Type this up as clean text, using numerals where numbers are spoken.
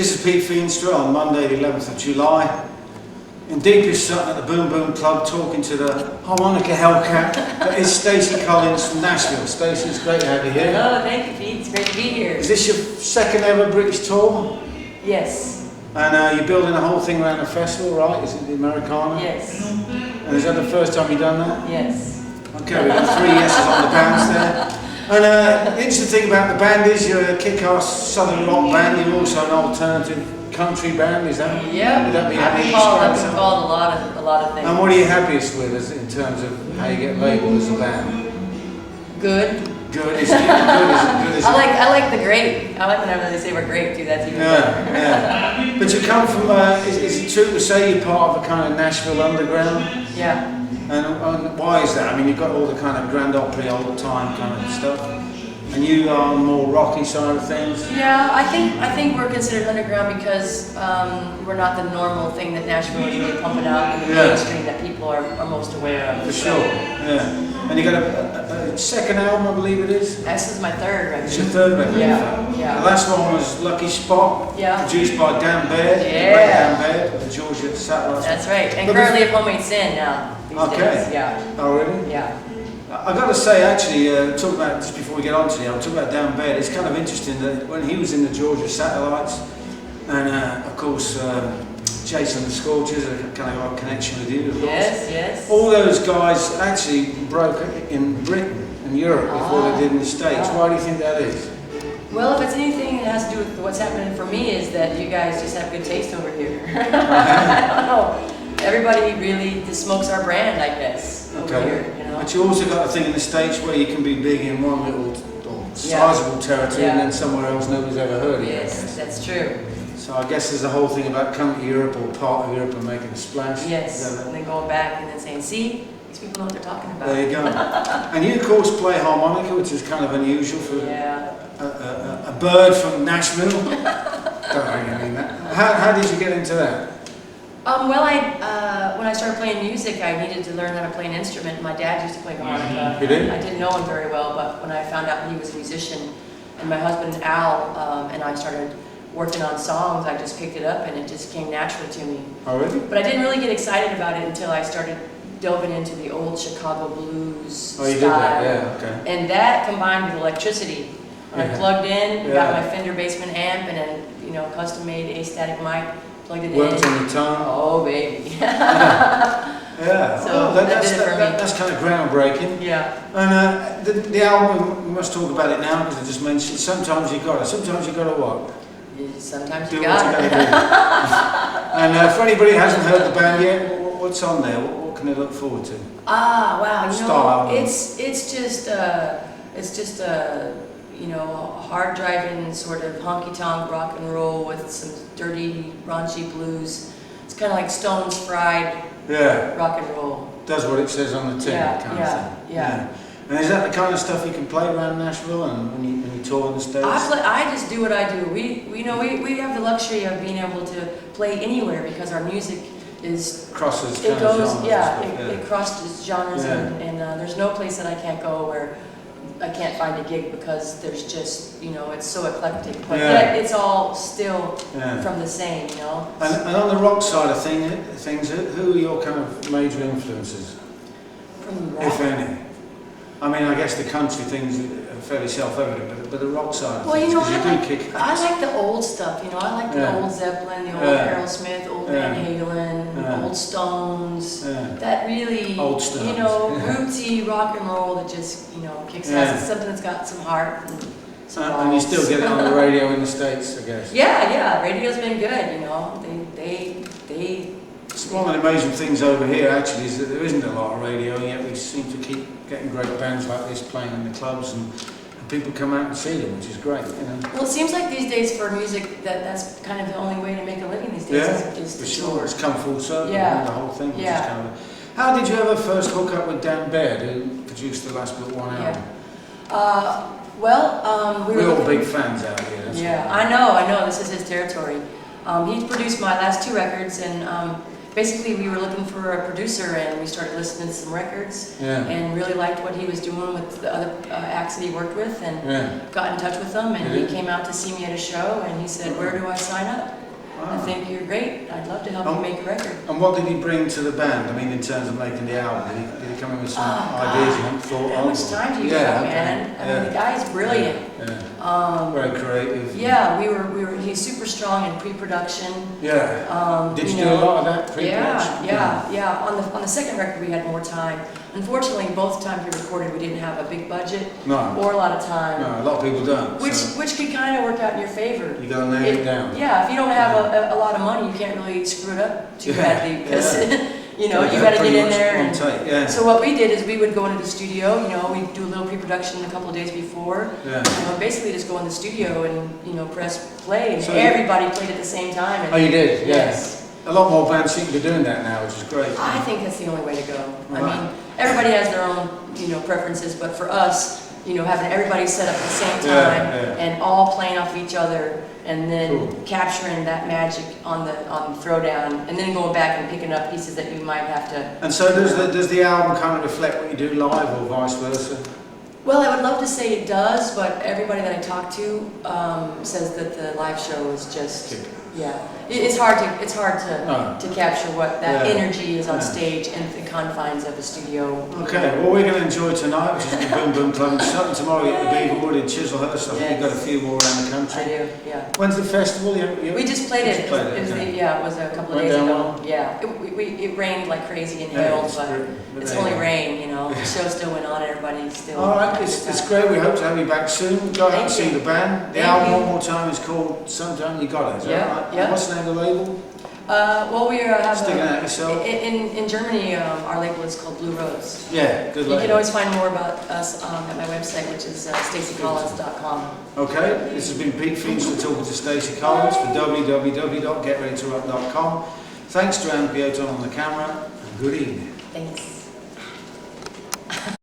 This is Pete Feenstra on Monday the 11th of July in deepest Sutton at the Boom Boom Club, talking to the harmonica hellcat that is Stacie Collins from Nashville. Stacie, it's great to have you here. Hello, thank you, Pete. It's great to be here. Is this your second ever British tour? Yes. And you're building the whole thing around the festival, right? Is it the Americana? Yes. And is that the first time you've done that? Yes. Okay, we've got 3 yeses on the bands there. And the interesting thing about the band is you're a kick-ass southern rock band. You're also an alternative country band, is that? Yeah. Would that be I've been called a lot of things. And what are you happiest with in terms of how you get labelled as a band? Good. Good. Is it good? Is it? I like the great. I like whenever they say we're great too. That's even better. Yeah. But you come from. Is it true to say you're part of a kind of Nashville underground? Yeah. And why is that? I mean, you've got all the kind of Grand Opry old time kind of stuff, and you are more rocky side of things. Yeah, I think we're considered underground because we're not the normal thing that Nashville is really pumping out in the mainstream that people are most aware of. For sure. Yeah. And you got a second album, I believe it is. This is my third record. It's your third record. Yeah. The last one was Lucky Spot. Yeah. Produced by Dan Baird. Yeah. Dan Baird of the Georgia Satellites. That's right. And currently at Homemade Sin now. These days. Yeah. Oh really? Yeah. I got to say, actually, talk about just before we get on to I'll talk about Dan Baird. It's kind of interesting that when he was in the Georgia Satellites, and of course Jason the Scorchers, a kind of got a connection with you, of course. Yes. All those guys actually broke in Britain and Europe before they did in the States. Why do you think that is? Well, if it's anything that has to do with what's happening for me, is that you guys just have good taste over here. I don't know. Everybody really just smokes our brand, I guess, over here, you know. But you also got a thing in the States where you can be big in one little sizable territory and then somewhere else nobody's ever heard of you. Yes, that's true. So I guess there's a whole thing about coming to Europe or part of Europe and making a splash. Yes, and then going back and then saying, see, these people know what they're talking about. There you go. And you, of course, play harmonica, which is kind of unusual for a bird from Nashville. Don't really mean that. How did you get into that? Well, when I started playing music, I needed to learn how to play an instrument. My dad used to play harmonica. You did? I didn't know him very well, but when I found out he was a musician, and my husband Al and I started working on songs, I just picked it up and it just came naturally to me. Oh, really? But I didn't really get excited about it until I started delving into the old Chicago blues style. You did that? Yeah, okay. And that combined with electricity. When I plugged in, got my Fender Basement amp and a custom-made A-static mic, plugged it in. Worked on the tone. Oh, baby. Yeah. So that's kind of groundbreaking. Yeah. And the album, we must talk about it now because I just mentioned. Sometimes you got to what? Sometimes Do you what got you it. got to do. And for anybody who hasn't heard the band yet, what's on there? What can they look forward to? Wow. Style. It's just a hard driving sort of honky-tonk rock and roll with some dirty, raunchy blues. It's kind of like Stones fried rock and roll. Does what it says on the tin, kind of thing. Yeah. And is that the kind of stuff you can play around Nashville and when you tour in the States? I just do what I do. We have the luxury of being able to play anywhere because our music crosses genres. It crosses genres and there's no place that I can't go where I can't find a gig because there's just, it's so eclectic, but yet it's all still from the same, And on the rock side of things, who are your kind of major influences? From rock? If any. I mean, I guess the country things are fairly self-evident, but the rock side of things, I like the old stuff, I like the old Zeppelin, the old Aerosmith, old Van Halen, old Stones, that really, old Stones. rootsy rock and roll that just, kicks ass. It's something that's got some heart and some balls. And you still get it on the radio in the States, I guess. Yeah, radio's been good, they One of the amazing things over here actually is that there isn't a lot of radio, yet we seem to keep getting great bands like this playing in the clubs and people come out and see them, which is great, Well, it seems like these days for music that's kind of the only way to make a living these days is to tour. It's come full circle, the whole thing. Which is kind of how did you ever first hook up with Dan Baird, who produced the last but one album? We're all big fans out here. I know, this is his territory. He's produced my last 2 records and basically we were looking for a producer, and we started listening to some records, and really liked what he was doing with the other acts that he worked with, and got in touch with him, and he came out to see me at a show, and he said, "Where do I sign up? I think you're great. I'd love to help you make a record." And what did he bring to the band? I mean, in terms of making the album, did he come in with some ideas you hadn't thought of? How much time do you have, man? I mean, the guy's brilliant. Very creative. Yeah, he's super strong in pre-production. Yeah. Did you do a lot of that pre-production? Yeah. On the second record, we had more time. Unfortunately, both times we recorded, we didn't have a big budget or a lot of time. No, a lot of people don't. Which could kind of work out in your favor. You got to nail it down. Yeah, if you don't have a lot of money, you can't really screw it up too badly, because you know, you got to get in there. And so what we did is we would go into the studio. You know, we'd do a little pre-production a couple of days before. You know, basically just go in the studio and press play, and so everybody played at the same time. And you did? Yes. A lot more bands seem to be doing that now, which is great. I think that's the only way to go. I mean, everybody has their own, preferences, but for us, having everybody set up at the same time and all playing off each other, and then capturing that magic on the throwdown, and then going back and picking up pieces that you might have to. And so does the album kind of reflect what you do live, or vice versa? Well, I would love to say it does, but everybody that I talk to says that the live show is just it's hard to capture what that energy is on stage and the confines of a studio. Okay, well, we're going to enjoy tonight, which is the Boom Boom Club in Sutton. Tomorrow we get the Beaverwood in Chislehurst. I think you've got a few more around the country. I do, yeah. When's the festival? We just played it. It was a couple of days ago. Well? Yeah, it rained like crazy and hailed, but it's only rain, The show still went on, everybody's still. All right, it's great. We hope to have you back soon. Go out and see the band. The album, one more time, is called Sometime You Got It. Is that right? Yeah. What's the name of the label? Well, we have Sticking Out Yourself. In Germany, our label is called Blue Rose. Yeah, good label. You can always find more about us at my website, which is staciecollins.com. Okay, this has been Pete Feenstra talking to Stacie Collins for www.getreadytorock.com. Thanks to Anne Pioton on the camera, and good evening. Thanks.